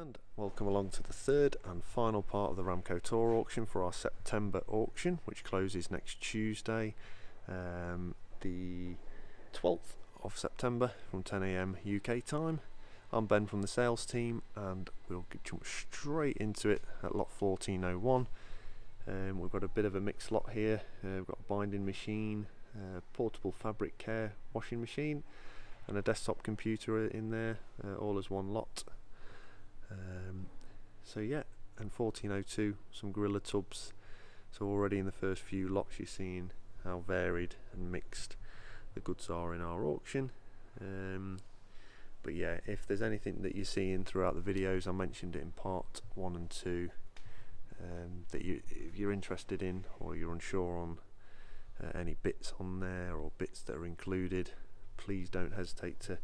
And welcome along to the third and final part of the Ramco Tour auction for our September auction, which closes next Tuesday, the 12th of September from 10 AM UK time. I'm Ben from the sales team, and we'll jump straight into it at lot 1401. We've got a bit of a mixed lot here. We've got a binding machine, portable fabric care washing machine, and a desktop computer in there, all as one lot. So yeah, and 1402, some gorilla tubs. So already in the first few lots you're seeing how varied and mixed the goods are in our auction. But yeah, if there's anything that you're seeing throughout the videos, I mentioned it in part 1 and 2, that if you're interested in or you're unsure on any bits on there or bits that are included, please don't hesitate to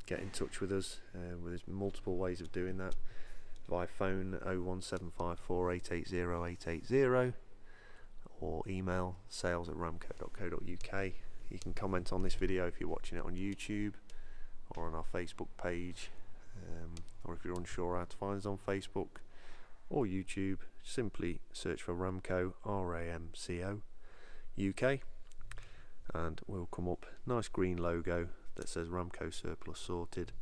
get in touch with us. There's multiple ways of doing that, via phone 01754880880 or email sales@ramco.co.uk. You can comment on this video if you're watching it on YouTube or on our Facebook page, or if you're unsure how to find us on Facebook or YouTube, simply search for Ramco, RAMCO UK, and we'll come up. Nice green logo that says Ramco Surplus Sorted,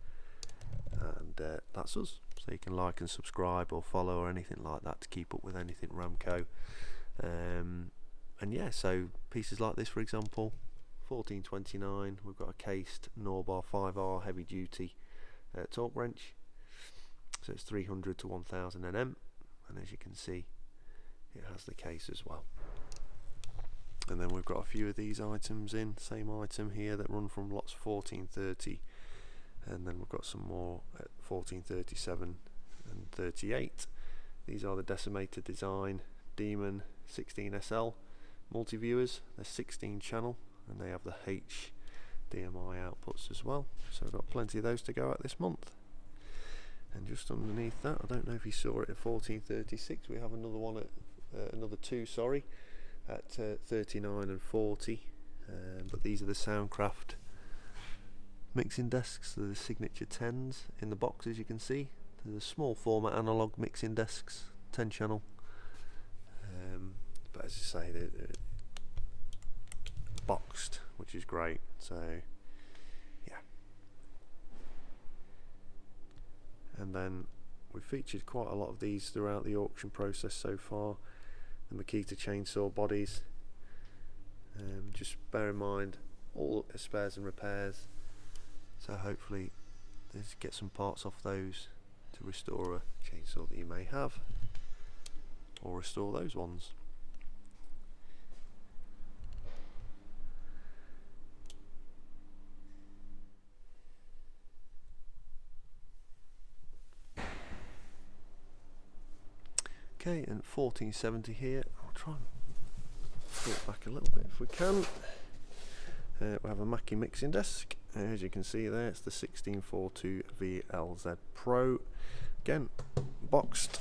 and that's us. So you can like and subscribe or follow or anything like that to keep up with anything Ramco. And yeah, so pieces like this, for example, 1429, we've got a cased Norbar 5R heavy duty torque wrench, so it's 300 to 1000 Nm, and as you can see it has the case as well. And then we've got a few of these items in, same item here, that run from lots 1430, and then we've got some more at 1437 and 38. These are the decimated design Demon 16SL multi-viewers. They're 16 channel and they have the HDMI outputs as well, so we've got plenty of those to go out this month. And just underneath that, I don't know if you saw it at 1436, we have another one at another two, sorry, at 39 and 40, but these are the Soundcraft mixing desks. They're the signature 10s in the box, as you can see. They're the small format analog mixing desks, 10 channel, but as I say, they're boxed, which is great. So yeah, and then we've featured quite a lot of these throughout the auction process so far. The Makita chainsaw bodies, just bear in mind all spares and repairs, so hopefully let's get some parts off those to restore a chainsaw that you may have, or restore those ones. Okay, and 1470 here, I'll try and pull it back a little bit if we can. We have a Mackie mixing desk, as you can see there, it's the 1642 VLZ Pro, again boxed.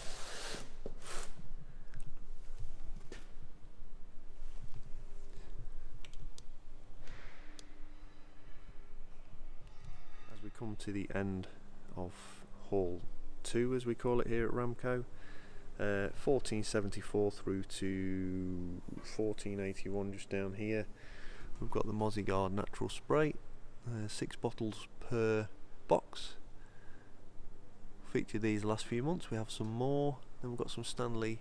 As we come to the end of Hall 2, as we call it here at Ramco, 1474 through to 1481, just down here, we've got the Mozzigard natural spray, 6 bottles per box. Featured these the last few months. We have some more. Then we've got some Stanley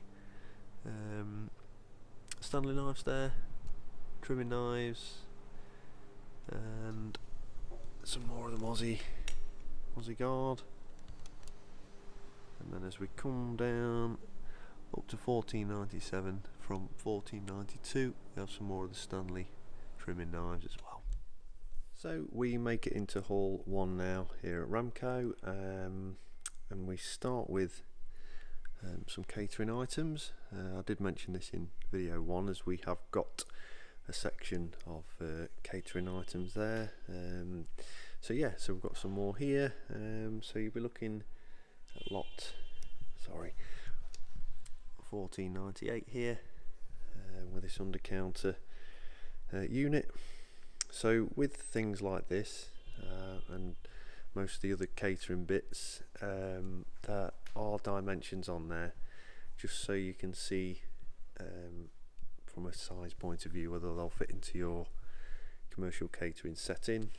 knives there, trimming knives, and some more of the Mozzigard. And then as we come down up to 1497, from 1492 we have some more of the Stanley trimming knives as well. So we make it into Hall 1 now here at Ramco, and we start with some catering items. I did mention this in video 1, as we have got a section of catering items there. So yeah, so we've got some more here. So you'll be looking at lot 1498 here, with this under counter unit. So with things like this, and most of the other catering bits, there are dimensions on there, just so you can see from a size point of view whether they'll fit into your commercial catering setting,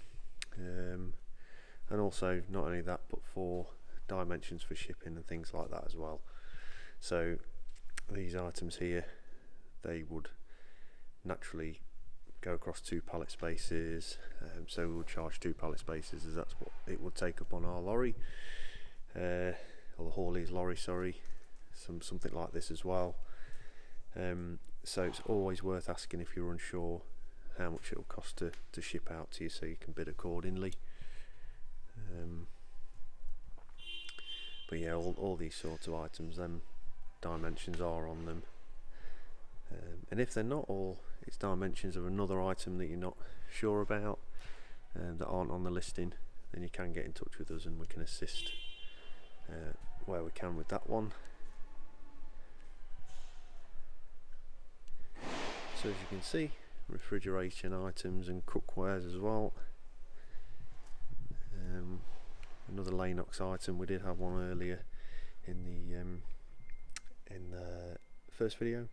and also not only that, but for dimensions for shipping and things like that as well. So these items here, they would naturally go across 2 pallet spaces, so we'll charge 2 pallet spaces, as that's what it would take up on our lorry, or the hauliers lorry, sorry, something like this as well. So it's always worth asking if you're unsure how much it'll cost to ship out to you, so you can bid accordingly. But yeah, all these sorts of items, them dimensions are on them, and if they're not, or it's dimensions of another item that you're not sure about, that aren't on the listing, then you can get in touch with us and we can assist where we can with that one. So as you can see, refrigeration items and cookwares as well. Another Lanox item, we did have one earlier in the first video,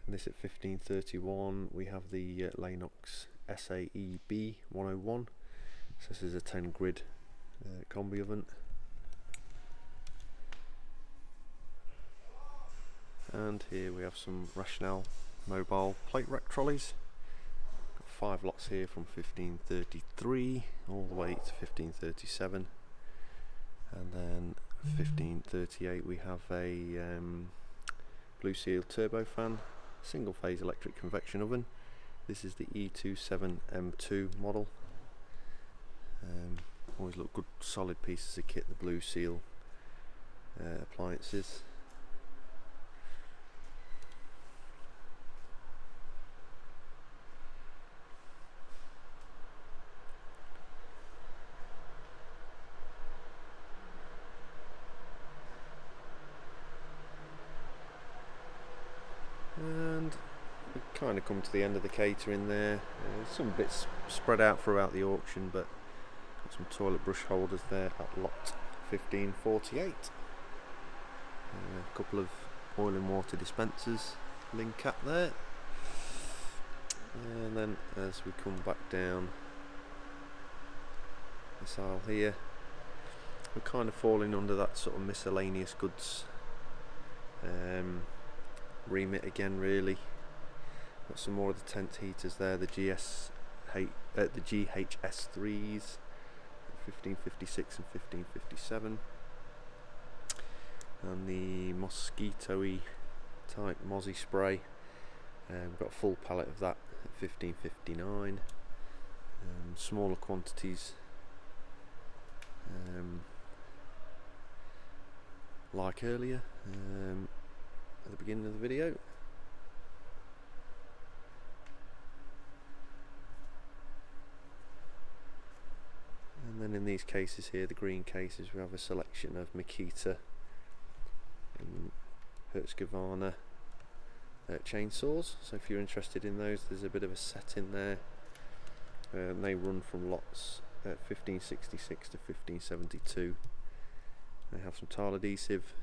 and this at 1531 we have the Lanox SAEB 101. So this is a 10 grid combi oven, and here we have some Rationale mobile plate rack trolleys. Got 5 lots here from 1533 all the way to 1537, and then 1538 we have a Blue Seal turbofan single phase electric convection oven. This is the E27M2 model. Always look good, solid pieces of kit, the Blue Seal appliances. And we kind of come to the end of the catering there. Some bits spread out throughout the auction, but got some toilet brush holders there at lot 1548. A couple of oil and water dispensers, link cap there. And then as we come back down this aisle here, we're kind of falling under that sort of miscellaneous goods remit again, really. Got some more of the tent heaters there, the GHS 3s, 1556 and 1557, and the mosquito-y type Mozzie spray. Got a full pallet of that at 1559. Smaller quantities, like earlier at the beginning of the video. And then in these cases here, the green cases, we have a selection of Makita and Husqvarna chainsaws. So if you're interested in those, there's a bit of a set in there. They run from lots at 1566 to 1572. They have some tile adhesive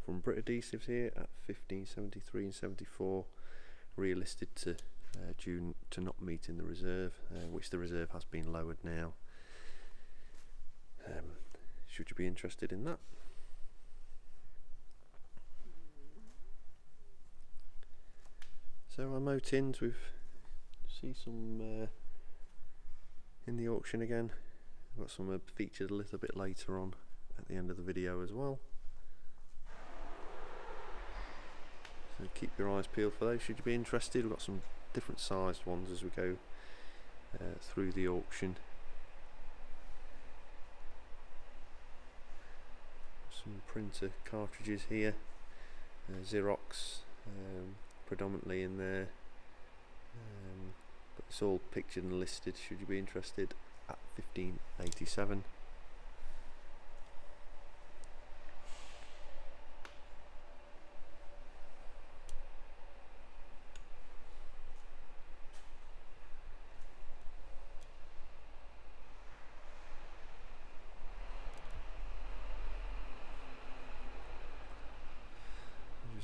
from Brit Adhesives here at 1573 and 74, relisted to due to not meeting the reserve, which the reserve has been lowered now. Should you be interested in that. So our mow tins, we've see some in the auction again. Got some featured a little bit later on at the end of the video as well. So keep your eyes peeled for those should you be interested. We've got some different sized ones as we go through the auction. Some printer cartridges here, Xerox predominantly in there, but it's all pictured and listed should you be interested at 1587.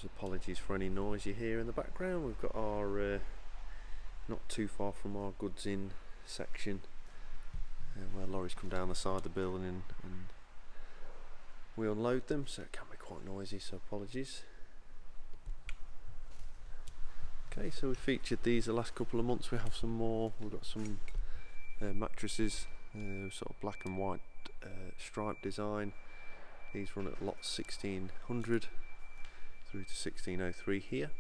apologies for any noise you hear in the background. We've got our not too far from our goods in section where lorries come down the side of the building and we unload them, so it can be quite noisy, so apologies. Okay, so we featured these the last couple of months. We have some more. We've got some mattresses, sort of black and white stripe design. These run at lot 1600 through to 1603 here.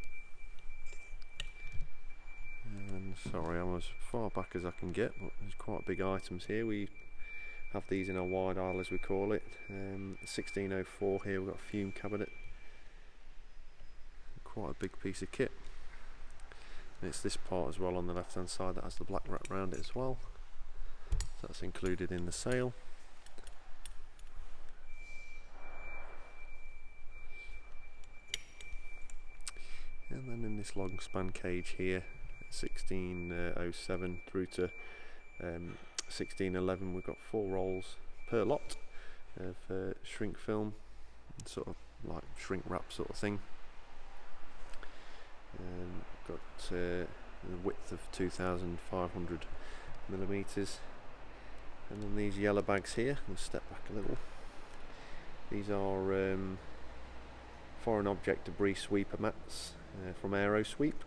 And sorry, I'm as far back as I can get, but there's quite big items here. We have these in our wide aisle, as we call it. 1604 here, we've got a fume cabinet. Quite a big piece of kit. And it's this part as well on the left hand side that has the black wrap around it as well. So that's included in the sale. And then in this long span cage here, 1607 through to 1611, we've got 4 rolls per lot of shrink film, sort of like shrink wrap sort of thing. Got the width of 2,500 millimeters, and then these yellow bags here. We'll step back a little. These are foreign object debris sweeper mats from Aero Sweep.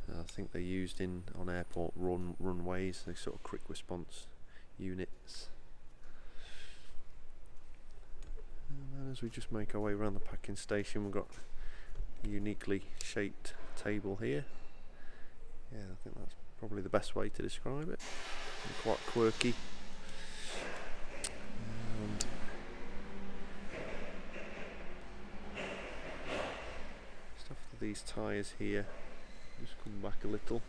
I think they're used on airport runways. They're sort of quick response units. And then as we just make our way around the packing station, we've got a uniquely shaped table here. Yeah, I think that's probably the best way to describe it. Quite quirky. And stuff for these tyres here. Just come back a little.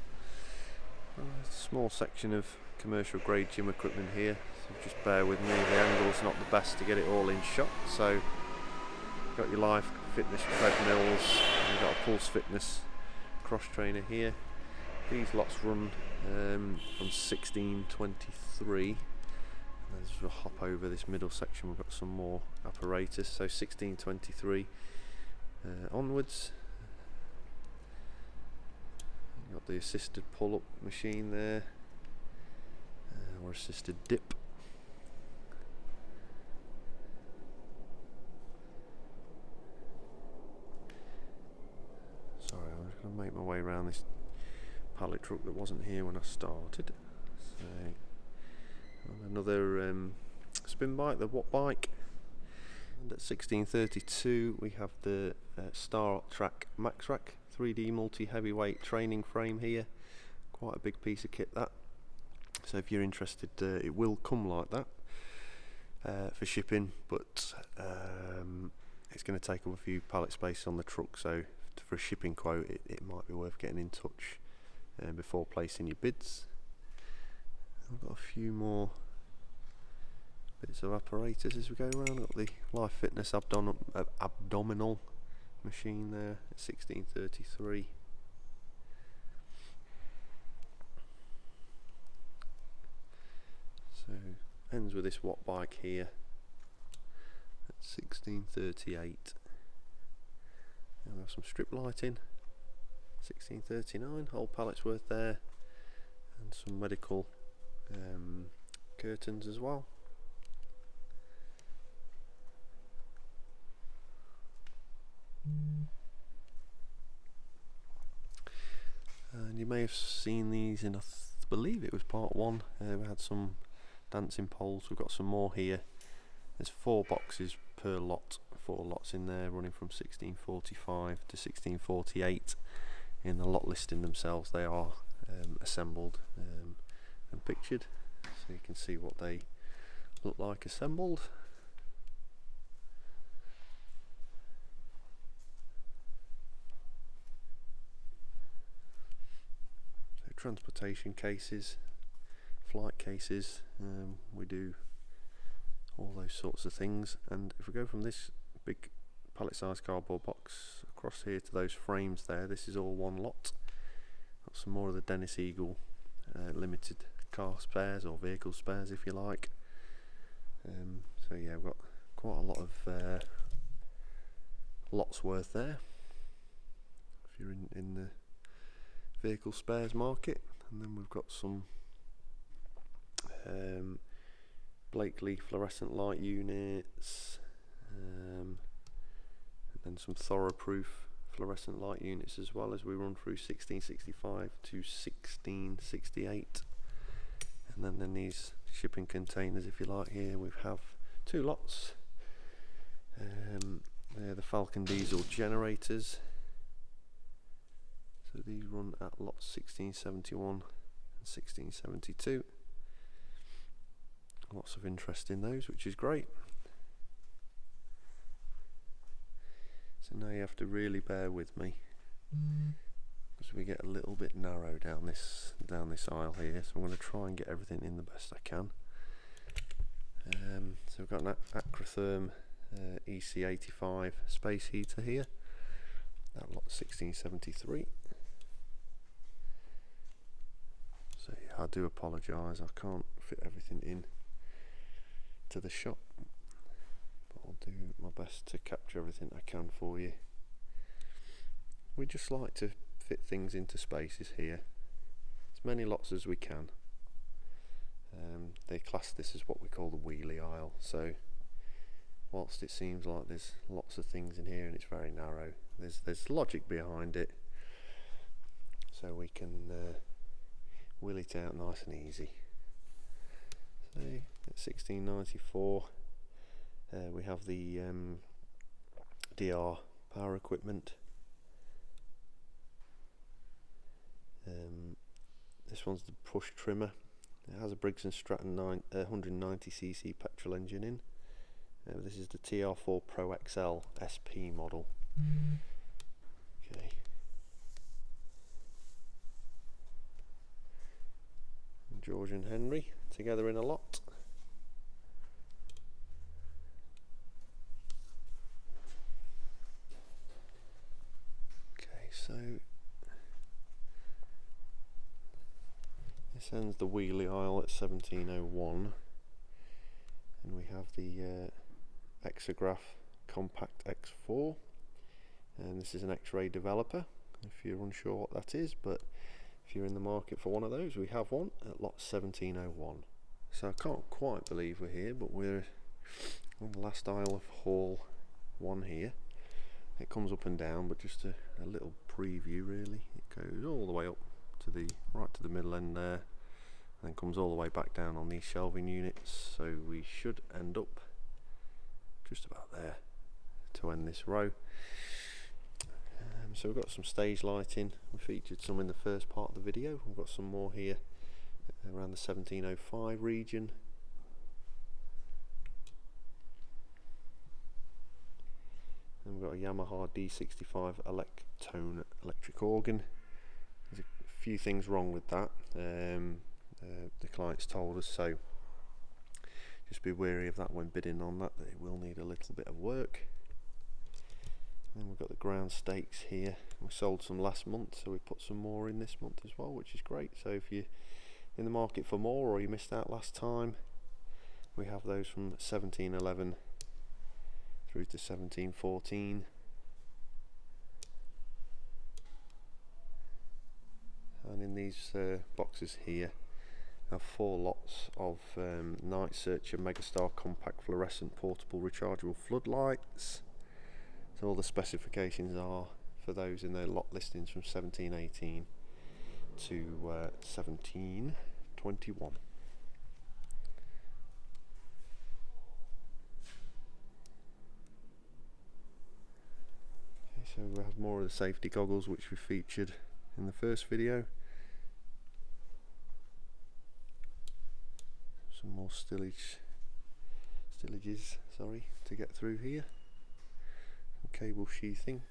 It's a small section of commercial grade gym equipment here, so just bear with me. The angle's not the best to get it all in shot. So you've got your Life Fitness treadmills, and you've got a Pulse Fitness cross trainer here. These lots run from 1623. As we hop over this middle section, we've got some more apparatus. So 1623 onwards. Got the assisted pull-up machine there, or assisted dip. Sorry, I'm just going to make my way around this pallet truck that wasn't here when I started. So, another spin bike, the Watt bike. And at 1632 we have the Star Track Max Rack 3D multi-heavyweight training frame here. Quite a big piece of kit that. So if you're interested, it will come like that for shipping, but it's going to take up a few pallet space on the truck, so for a shipping quote it might be worth getting in touch before placing your bids. I've got a few more bits of apparatus as we go around. I've got the Life Fitness abdominal machine there at 1633. So ends with this Watt bike here at 1638. And we have some strip lighting, 1639, whole pallet's worth there, and some medical curtains as well. And you may have seen these in, I believe it was part 1. We had some dancing poles. We've got some more here. There's 4 boxes per lot, 4 lots in there, running from 1645 to 1648. In the lot listing themselves, they are assembled and pictured, so you can see what they look like assembled. Transportation cases, flight cases, we do all those sorts of things. And if we go from this big pallet sized cardboard box across here to those frames there, this is all one lot. Got some more of the Dennis Eagle limited car spares, or vehicle spares if you like. So yeah, we've got quite a lot of lots worth there if you're in the vehicle spares market. And then we've got some Blakely fluorescent light units, and then some Thoroproof fluorescent light units as well, as we run through 1665 to 1668. And then in these shipping containers, if you like, here we have two lots. They're the Falcon diesel generators, so these run at lots 1671 and 1672. Lots of interest in those, which is great. So now you have to really bear with me, because we get a little bit narrow down this aisle here. So I'm going to try and get everything in the best I can. So we've got an Acrotherm EC85 space heater here at lot 1673. So yeah, I do apologise, I can't fit everything in to the shop, but I'll do my best to capture everything I can for you. We just like to fit things into spaces here, as many lots as we can. They class this as what we call the wheelie aisle, so whilst it seems like there's lots of things in here and it's very narrow, there's logic behind it, so we can wheel it out nice and easy. So at 1694 we have the DR power equipment. This one's the push trimmer. It has a Briggs & Stratton 190cc petrol engine in. This is the TR4 Pro XL SP model. Okay. George and Henry together in a lot. Okay, so this ends the wheelie aisle at 1701, and we have the Exograph Compact X4, and this is an X-ray developer, if you're unsure what that is, but if you're in the market for one of those, we have one at lot 1701. So I can't quite believe we're here, but we're on the last aisle of hall 1 here. It comes up and down, but just a little preview really. It goes all the way up to the right to the middle end there, and then comes all the way back down on these shelving units. So we should end up just about there to end this row. So we've got some stage lighting. We featured some in the first part of the video. We've got some more here around the 1705 region. And we've got a Yamaha D65 Electone electric organ. There's a few things wrong with that. The clients told us, so just be wary of that when bidding on that. It will need a little bit of work. And we've got the ground stakes here. We sold some last month, so we put some more in this month as well, which is great. So if you're in the market for more, or you missed out last time, we have those from 1711 through to 1714. And in these boxes here, I have 4 lots of Night Searcher Megastar Compact Fluorescent Portable Rechargeable Floodlights. So all the specifications are for those in their lot listings from 1718 to 1721. Okay, so we have more of the safety goggles which we featured in the first video. Some more stillages, sorry, to get through here. Cable sheathing.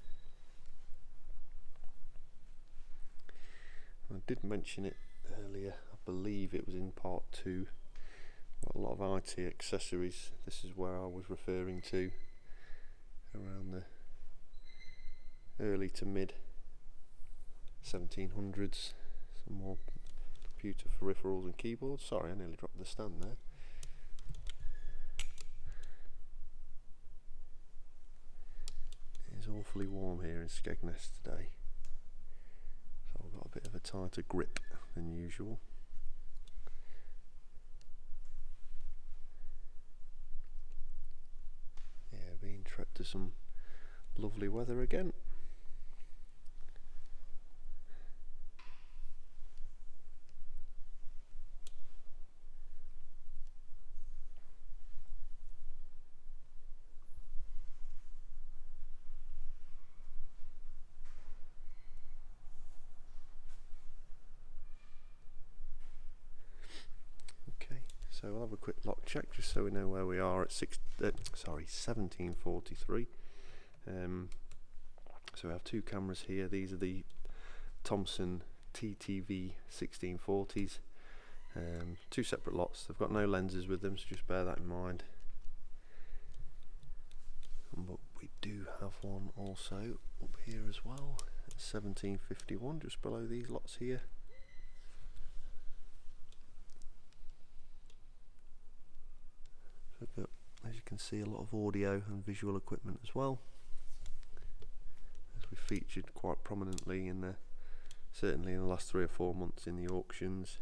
I did mention it earlier, I believe it was in part 2. Got a lot of IT accessories. This is where I was referring to, around the early to mid 1700s. Some more computer peripherals and keyboards. Sorry, I nearly dropped the stand there. awfully warm here in Skegness today, so I've got a bit of a tighter grip than usual. Yeah, being trekked to some lovely weather again. So we'll have a quick lock check just so we know where we are at 1743. So we have two cameras here. These are the Thomson TTV 1640s. Two separate lots. They've got no lenses with them, so just bear that in mind. But we do have one also up here as well, at 1751, just below these lots here. So, as you can see, a lot of audio and visual equipment as well, as we featured quite prominently in certainly in the last 3 or 4 months in the auctions.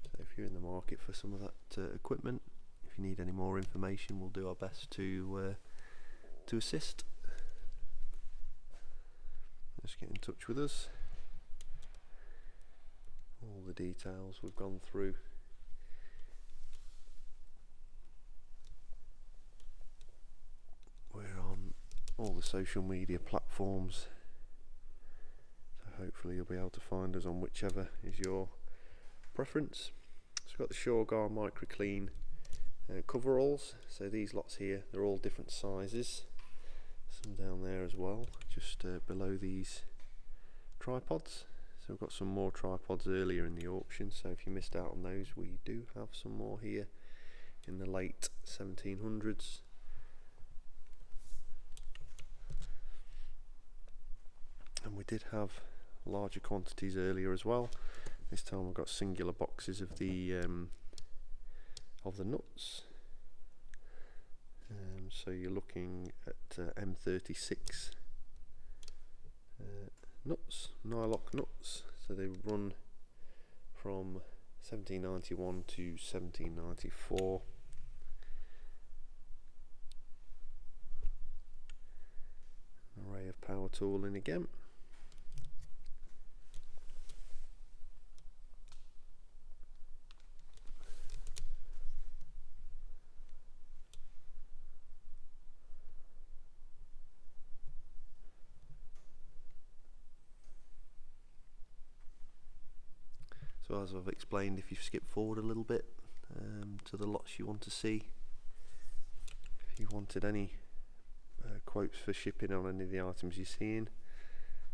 So if you're in the market for some of that equipment, if you need any more information, we'll do our best to assist. Just get in touch with us. All the details we've gone through. We're on all the social media platforms, so hopefully you'll be able to find us on whichever is your preference. So we've got the Shawgar Micro Clean coveralls. So these lots here, they're all different sizes. Some down there as well, just below these tripods. So we've got some more tripods earlier in the auction, so if you missed out on those, we do have some more here in the late 1700s. And we did have larger quantities earlier as well. This time we've got singular boxes of the nuts. So you're looking at M36 nuts, nylock nuts. So they run from 1791 to 1794. An array of power tooling again. So as I've explained, if you skip forward a little bit to the lots you want to see, if you wanted any quotes for shipping on any of the items you're seeing,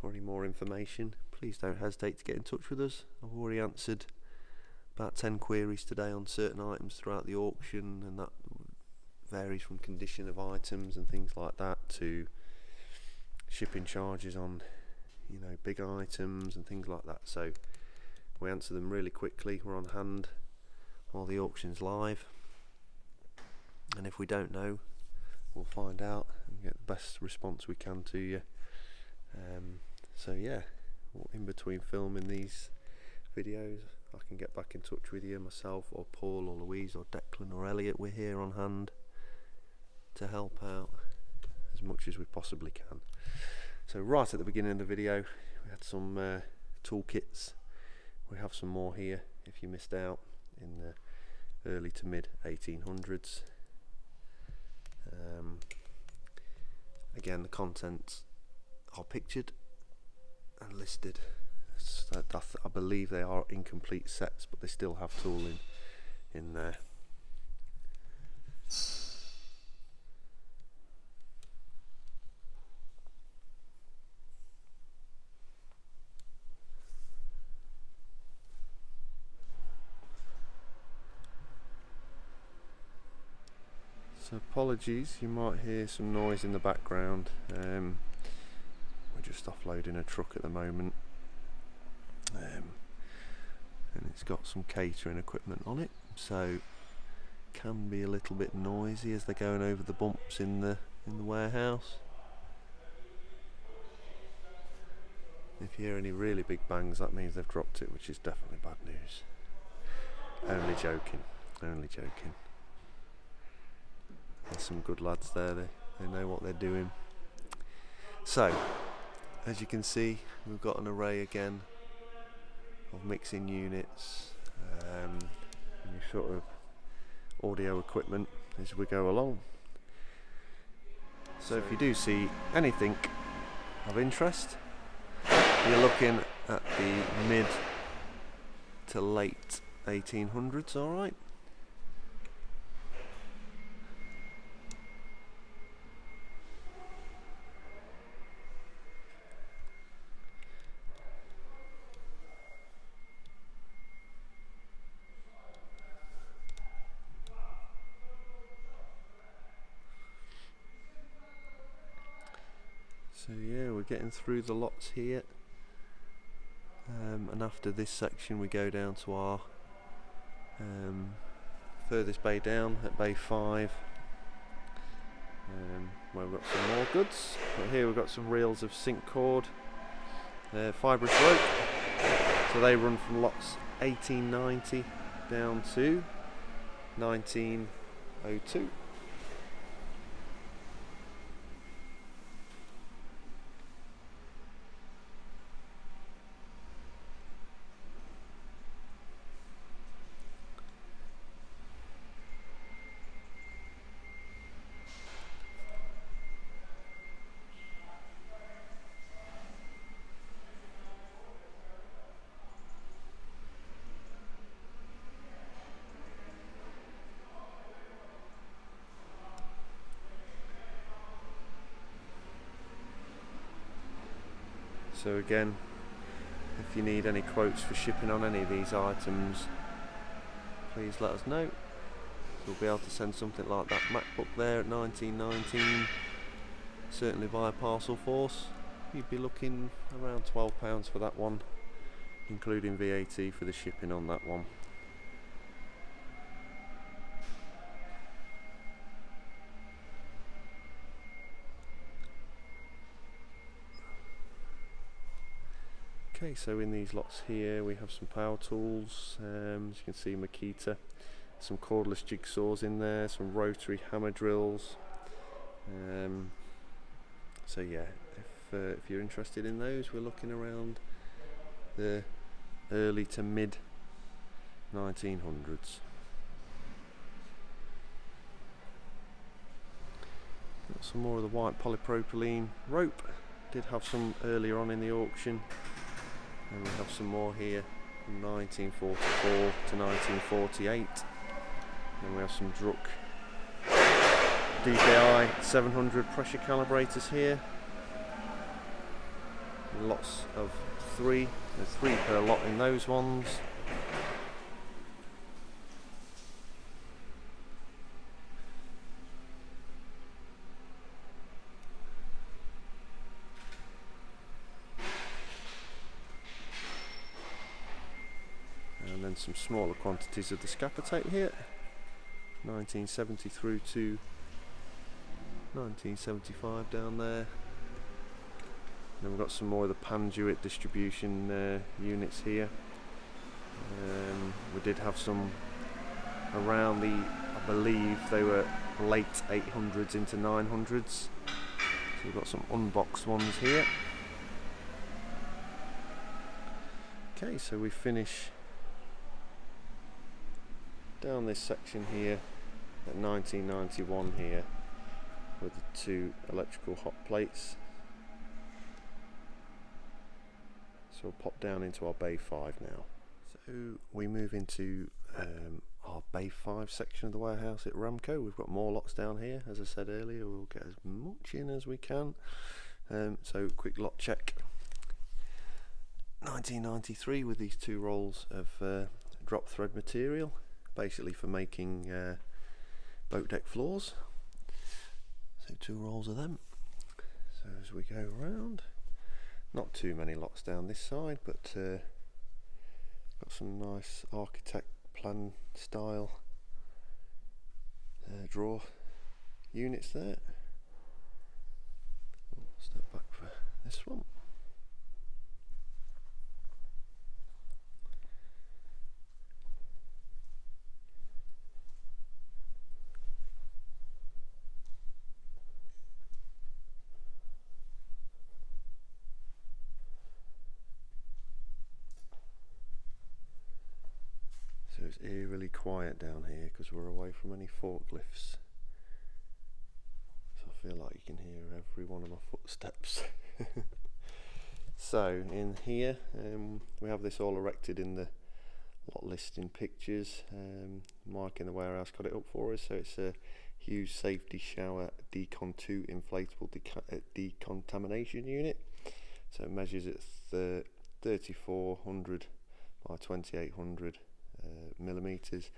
or any more information, please don't hesitate to get in touch with us. I've already answered about 10 queries today on certain items throughout the auction, and that varies from condition of items and things like that to shipping charges on, you know, big items and things like that. So we answer them really quickly. We're on hand while the auction's live, and if we don't know, we'll find out and get the best response we can to you. So yeah, in between filming these videos, I can get back in touch with you, myself or Paul or Louise or Declan or Elliot. We're here on hand to help out as much as we possibly can. So right at the beginning of the video, we had some toolkits. We have some more here if you missed out in the early to mid 1800s. Again, the contents are pictured and listed. So I believe they are incomplete sets, but they still have tooling in there. So apologies, you might hear some noise in the background. We're just offloading a truck at the moment, and it's got some catering equipment on it, so can be a little bit noisy as they're going over the bumps in the warehouse. If you hear any really big bangs, that means they've dropped it, which is definitely bad news. Only joking, only joking. There's some good lads there, they know what they're doing. So, as you can see, we've got an array again of mixing units, and sort of audio equipment as we go along. So if you do see anything of interest, you're looking at the mid to late 1800s, alright? So yeah, we're getting through the lots here, and after this section we go down to our furthest bay down at bay 5, where we've got some more goods. But here we've got some reels of sync cord, fibrous rope, so they run from lots 1890 down to 1902. So again, if you need any quotes for shipping on any of these items, please let us know. We'll be able to send something like that MacBook there at 1919, certainly via Parcel Force. You'd be looking around £12 for that one, including VAT for the shipping on that one. Okay, so in these lots here we have some power tools, as you can see Makita, some cordless jigsaws in there, some rotary hammer drills. So yeah, if you're interested in those, we're looking around the early to mid 1900s. Got some more of the white polypropylene rope. Did have some earlier on in the auction. And we have some more here from 1944 to 1948. And we have some Druck DPI 700 pressure calibrators here. Lots of 3. There's 3 per lot in those ones. And then some smaller quantities of the scapper tape here, 1970 through to 1975 down there. Then we've got some more of the Panduit distribution units here. We did have some around the, I believe they were late 800s into 900s. So we've got some unboxed ones here. Okay, so we finish down this section here at 1991 here with the 2 electrical hot plates. So we'll pop down into our bay 5 now. So we move into our bay 5 section of the warehouse at Ramco. We've got more lots down here. As I said earlier, we'll get as much in as we can. So quick lot check. 1993 with these 2 rolls of drop thread material, basically for making boat deck floors. So 2 rolls of them. So as we go around, not too many lots down this side, but got some nice architect plan style drawer units there. Step back for this one. So it's eerily quiet down here because we're away from any forklifts. So I feel like you can hear every one of my footsteps. So in here we have this all erected in the lot listing pictures. Mike in the warehouse got it up for us. So it's a Hughes Safety Shower Decon 2 inflatable decontamination unit. So it measures at 3400 by 2800 millimeters,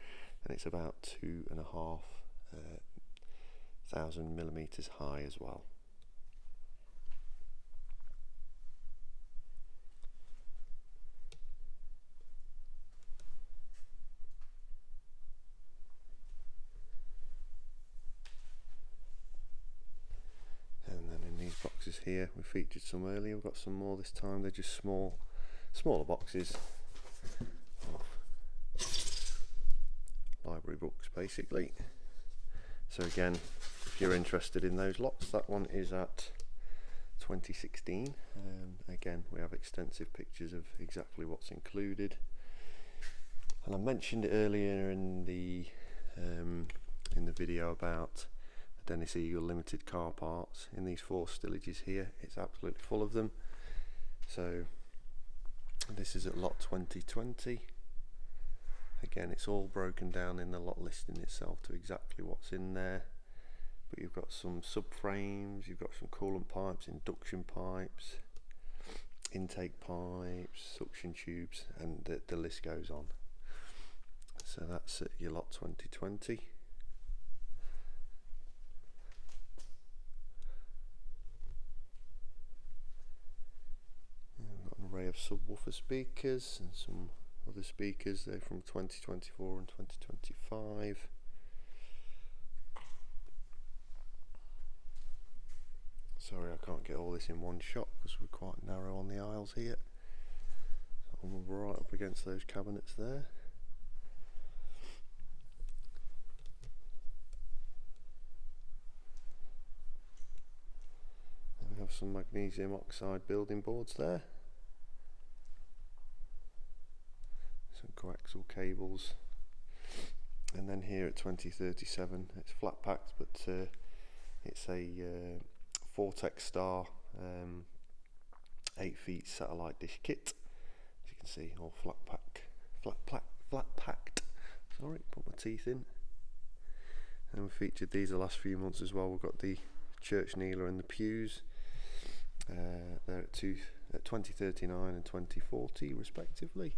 and it's about 2,500 millimeters high as well. And then in these boxes here, we featured some earlier, we've got some more this time. They're just smaller boxes of library books basically. So again, if you're interested in those lots, that one is at 2016. Again, we have extensive pictures of exactly what's included, and I mentioned it earlier in the video about the Dennis Eagle limited car parts. In these 4 stillages here, it's absolutely full of them. So this is at lot 2020. Again, it's all broken down in the lot listing itself to exactly what's in there. But you've got some subframes, you've got some coolant pipes, induction pipes, intake pipes, suction tubes, and the list goes on. So that's at your lot 2020. We've got an array of subwoofer speakers and some other speakers. They're from 2024 and 2025. Sorry, I can't get all this in one shot because we're quite narrow on the aisles here. So I'm right up against those cabinets there. And we have some magnesium oxide building boards there. Some coaxial cables. And then here at 2037, it's flat packed, but it's a Vortex Star 8 feet satellite dish kit. As you can see, all flat packed. Sorry, put my teeth in. And we featured these the last few months as well. We've got the church kneeler and the pews. They're at 2039 and 2040 respectively.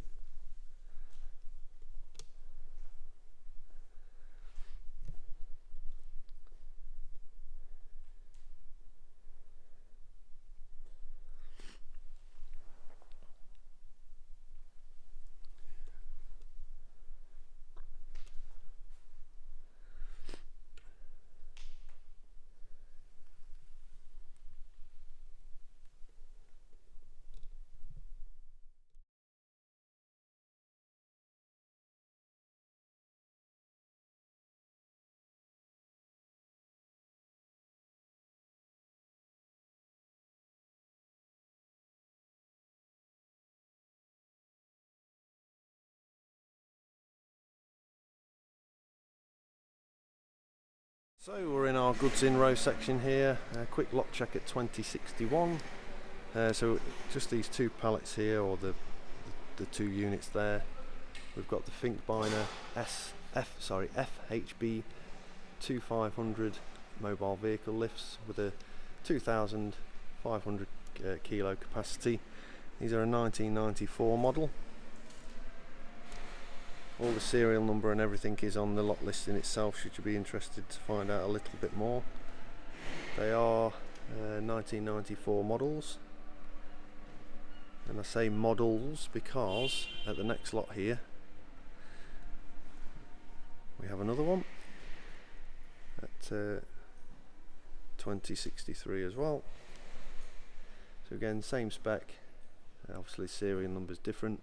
So we're in our goods in row section here. Quick lot check at 2061. So just these 2 pallets here, or the 2 units there. We've got the Finkbeiner FHB 2500 mobile vehicle lifts with a 2,500 kilo capacity. These are a 1994 model. All the serial number and everything is on the lot listing itself, should you be interested to find out a little bit more. They are 1994 models, and I say models because at the next lot here we have another one at 2063 as well. So again, same spec, obviously serial numbers different.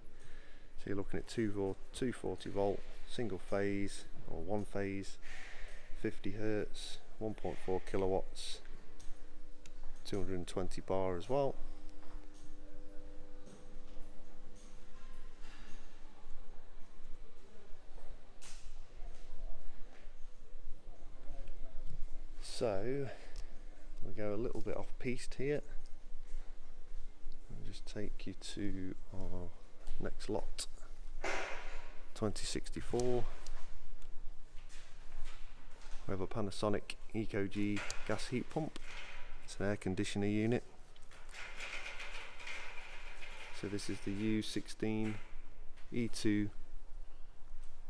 So you're looking at 240 volt, single phase or one phase, 50 hertz, 1.4 kilowatts, 220 bar as well. So we go a little bit off piste here. I'll just take you to our next lot, 2064. We have a Panasonic Eco-G gas heat pump. It's an air conditioner unit. So this is the U16 E2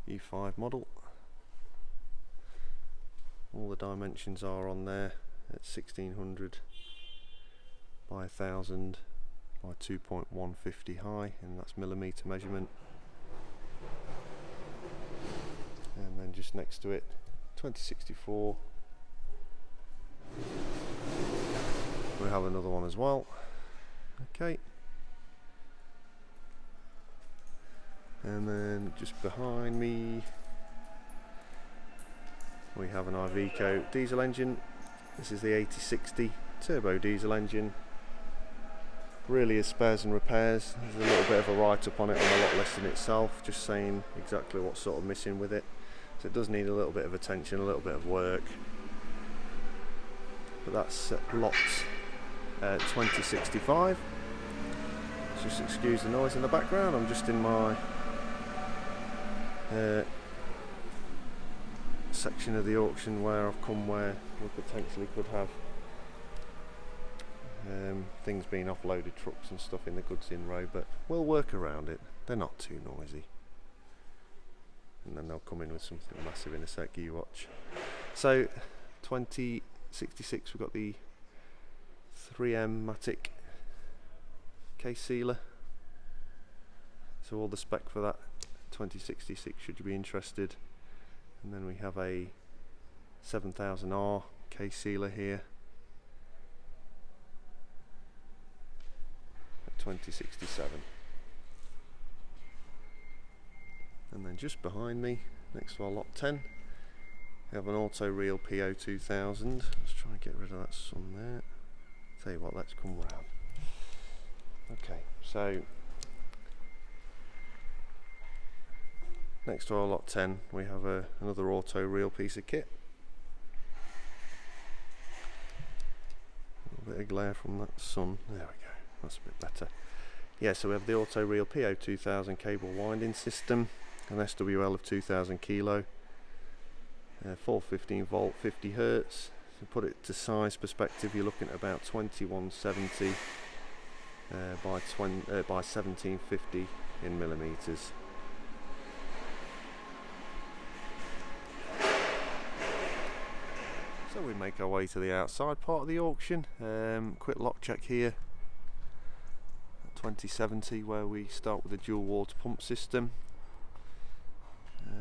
E5 model. All the dimensions are on there at 1600 by 1000 by 2.150 high, and that's millimetre measurement. And then just next to it, 2064. We have another one as well. Okay. And then just behind me we have an Iveco diesel engine. This is the 8060 turbo diesel engine. Really is spares and repairs. There's a little bit of a write-up on it on the lot listing itself, just saying exactly what's sort of missing with it. So it does need a little bit of attention, a little bit of work. But that's lot 2065. Just excuse the noise in the background. I'm just in my section of the auction where I've come where we potentially could have things being offloaded, trucks and stuff in the goods in row, but we'll work around it. They're not too noisy. And then they'll come in with something massive in a sec, you watch. So 2066, we've got the 3M Matic case sealer. So all the spec for that 2066 should you be interested. And then we have a 7000R case sealer here at 2067. And then just behind me, next to our lot 10, we have an auto reel PO 2000. Let's try and get rid of that sun there. Tell you what, let's come round. Okay, so next to our lot 10 we have another auto reel piece of kit. A little bit of glare from that sun. There we go, that's a bit better. Yeah, so we have the auto reel PO 2000 cable winding system, an SWL of 2000 kilo, 415 volt, 50 hertz. To put it to size perspective, you're looking at about 2170 by 1750 in millimeters. So we make our way to the outside part of the auction. Quick lock check here at 2070, where we start with a dual water pump system,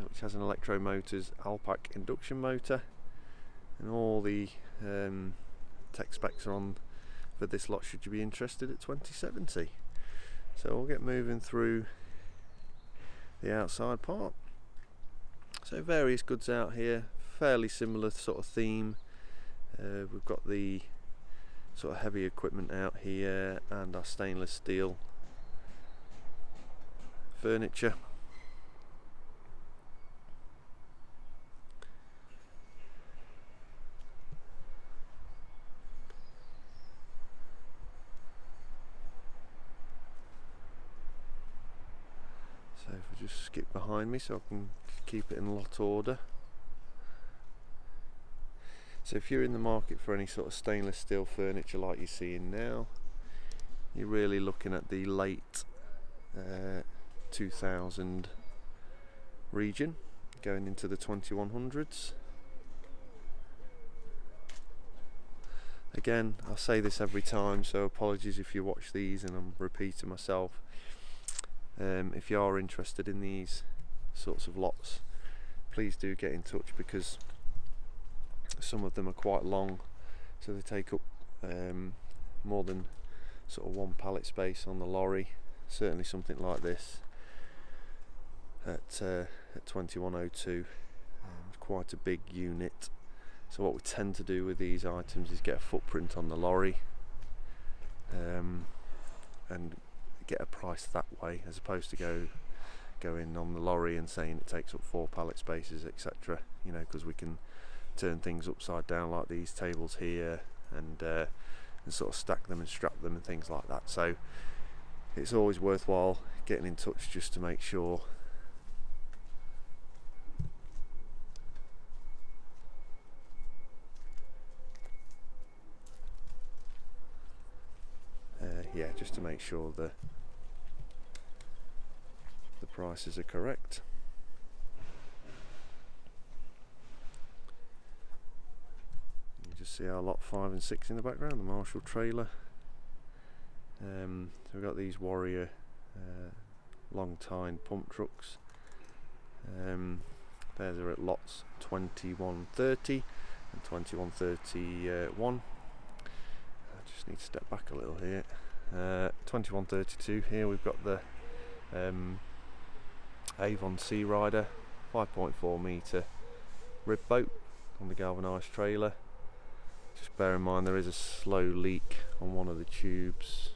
which has an Electro Motors Alpac induction motor, and all the tech specs are on for this lot should you be interested at 2070. So we'll get moving through the outside part. So various goods out here, fairly similar sort of theme. We've got the sort of heavy equipment out here and our stainless steel furniture. So if we just skip behind me so I can keep it in lot order. So if you're in the market for any sort of stainless steel furniture like you're seeing now, you're really looking at the late 2000 region, going into the 2100s. Again, I'll say this every time, so apologies if you watch these and I'm repeating myself. If you are interested in these sorts of lots, please do get in touch, because some of them are quite long, so they take up more than sort of one pallet space on the lorry. Certainly something like this at 2102, it's quite a big unit. So what we tend to do with these items is get a footprint on the lorry and get a price that way, as opposed to going on the lorry and saying it takes up 4 pallet spaces, etc. You know, because we can turn things upside down like these tables here, and sort of stack them and strap them and things like that. So it's always worthwhile getting in touch just to make sure just to make sure the prices are correct. You just see our lot 5 and 6 in the background, the Marshall trailer. So we've got these Warrior long tine pump trucks. Theirs are at lots 2130 and 2131. I just need to step back a little here. 2132 here we've got the Avon Sea Rider 5.4 metre rib boat on the galvanised trailer. Just bear in mind there is a slow leak on one of the tubes.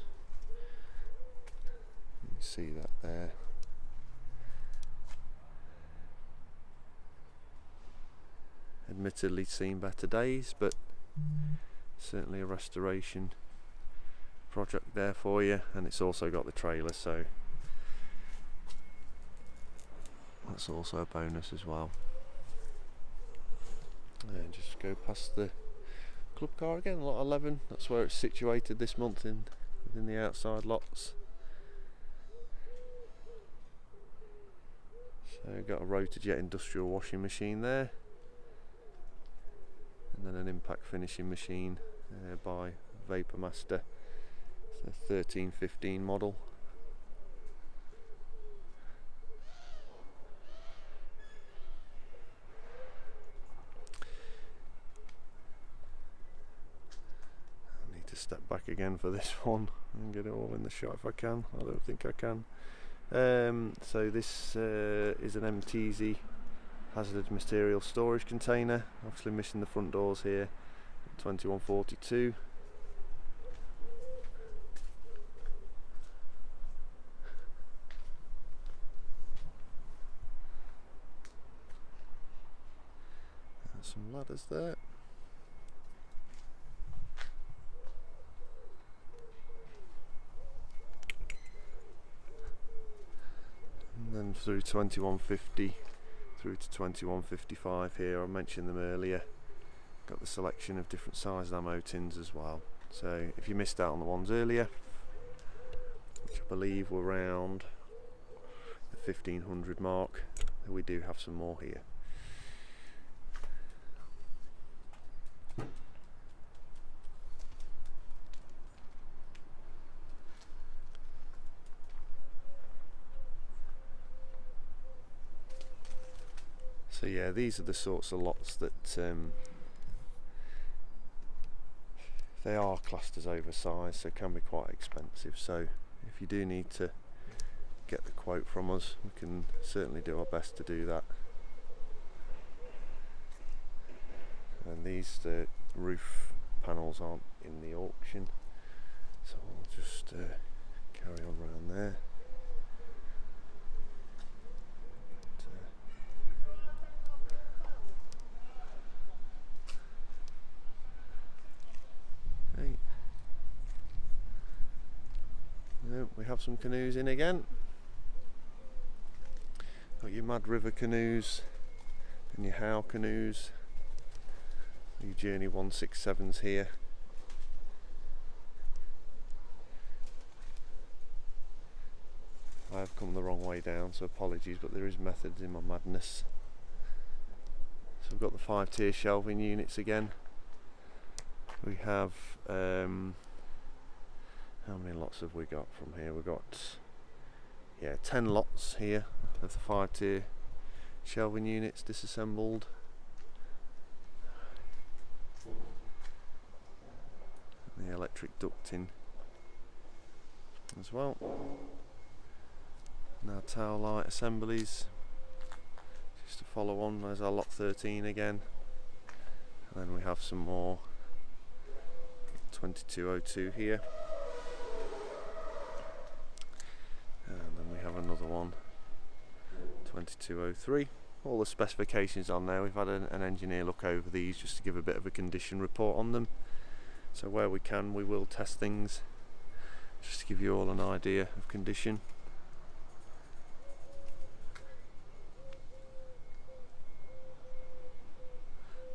You can see that there. Admittedly seen better days, but certainly a restoration project there for you, and it's also got the trailer, so that's also a bonus as well. And just go past the club car again, lot 11. That's where it's situated this month within the outside lots. So we've got a Rotorjet industrial washing machine there, and then an impact finishing machine by Vapormaster. It's a 1315 model. I need to step back again for this one and get it all in the shot if I can. I don't think I can. So this is an MTZ hazardous material storage container, obviously missing the front doors here. 2142. Some ladders there. And then through 2150 through to 2155 here. I mentioned them earlier. Got the selection of different sized ammo tins as well. So if you missed out on the ones earlier, which I believe were around the 1500 mark, we do have some more here. So yeah, these are the sorts of lots that they are classed as oversized, so can be quite expensive. So if you do need to get the quote from us, we can certainly do our best to do that. And these roof panels aren't in the auction, so I'll just carry on around there. We have some canoes in again. Got your Mad River canoes and your Howe canoes, your Journey 167s here. I have come the wrong way down, so apologies, but there is methods in my madness. So we've got the 5-tier shelving units again. We have how many lots have we got from here? We've got 10 lots here of the 5-tier shelving units disassembled. The electric ducting as well. Now towel light assemblies, just to follow on. There's our lot 13 again, and then we have some more 2202 here. And then we have another one, 2203. all the specifications on there. We've had an engineer look over these just to give a bit of a condition report on them. So where we can, we will test things just to give you all an idea of condition.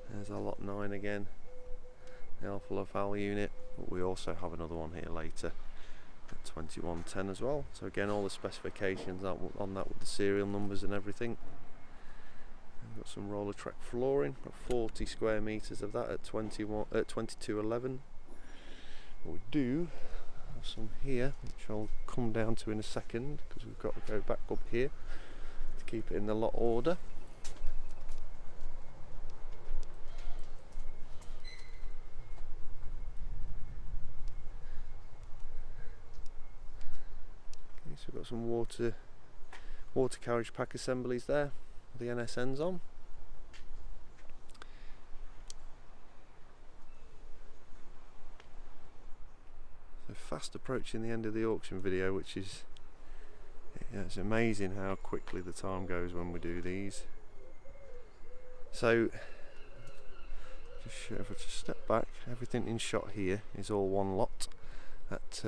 There's our lot 9 again, the alpha Laval unit, but we also have another one here later at 2110 as well. So again, all the specifications on that with the serial numbers and everything. We've got some roller track flooring, got 40 square meters of that at 2211. We do have some here, which I'll come down to in a second, because we've got to go back up here to keep it in the lot order. Okay, so we've got some water carriage pack assemblies there with the NSNs on. So fast approaching the end of the auction video, which is, yeah, it's amazing how quickly the time goes when we do these. So if I just step back, everything in shot here is all one lot. At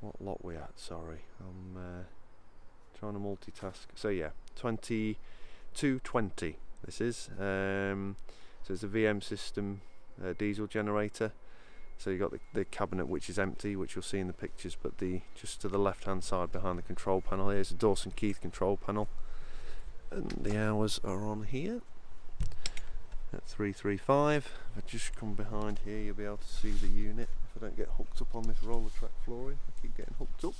what lot we at? Sorry, I'm trying to multitask. So yeah, 2220 this is. So it's a VM system diesel generator. So you've got the cabinet, which is empty, which you'll see in the pictures, but just to the left hand side behind the control panel here is a Dawson Keith control panel, and the hours are on here at 335. If I just come behind here, you'll be able to see the unit if I don't get hooked up on this roller track flooring. I keep getting hooked up.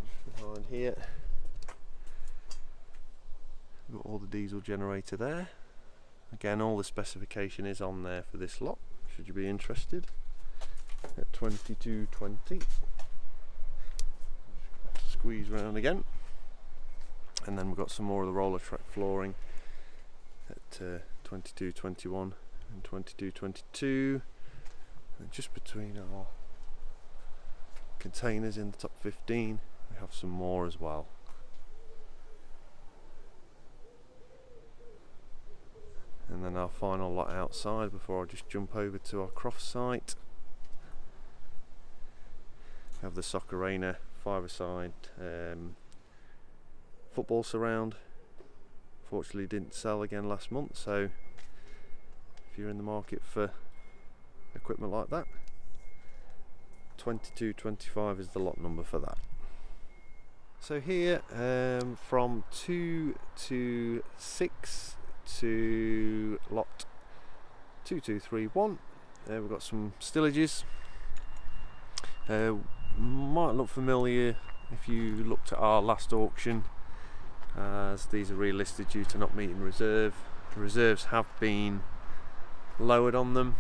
Just behind here, we've got all the diesel generator there. Again, all the specification is on there for this lot, should you be interested, at 2220. Squeeze round again, and then we've got some more of the roller track flooring at 2221 and 2222, and just between our containers in the top 15 we have some more as well. And then our final lot outside before I just jump over to our Croft site. We have the Soccer Arena 5-a-side football surround. Fortunately didn't sell again last month, so if you're in the market for equipment like that, 2225 is the lot number for that. So here from 226 to lot 2231, we've got some stillages. Might look familiar if you looked at our last auction, as these are relisted due to not meeting reserve. The reserves have been lowered on them.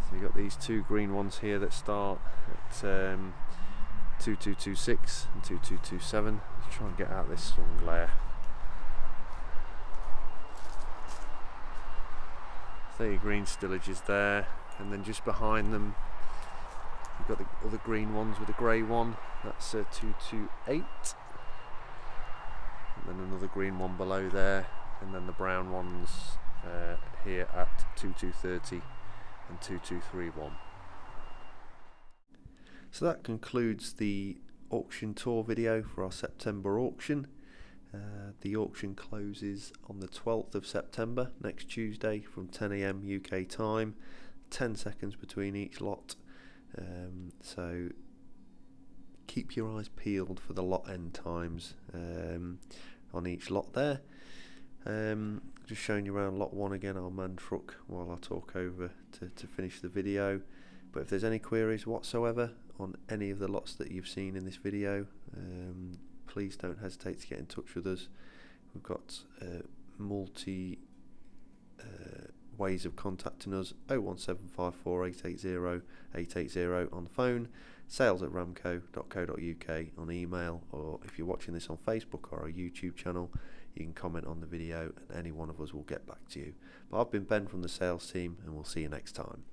So you've got these two green ones here that start at 2226 and 2227. Let's try and get out this sun glare. So your green stillages there, and then just behind them you've got the other green ones with a grey one. That's 228, and then another green one below there, and then the brown ones here at 2230 and 2231. So that concludes the auction tour video for our September auction. The auction closes on the 12th of September, next Tuesday, from 10 AM UK time, 10 seconds between each lot. So keep your eyes peeled for the lot end times on each lot there. Just showing you around lot 1 again, our man truck, while I talk over to finish the video. But if there's any queries whatsoever on any of the lots that you've seen in this video, please don't hesitate to get in touch with us. We've got multi ways of contacting us: 01754 880 880 on the phone, sales@ramco.co.uk on email, or if you're watching this on Facebook or our YouTube channel, you can comment on the video and any one of us will get back to you. But I've been Ben from the sales team, and we'll see you next time.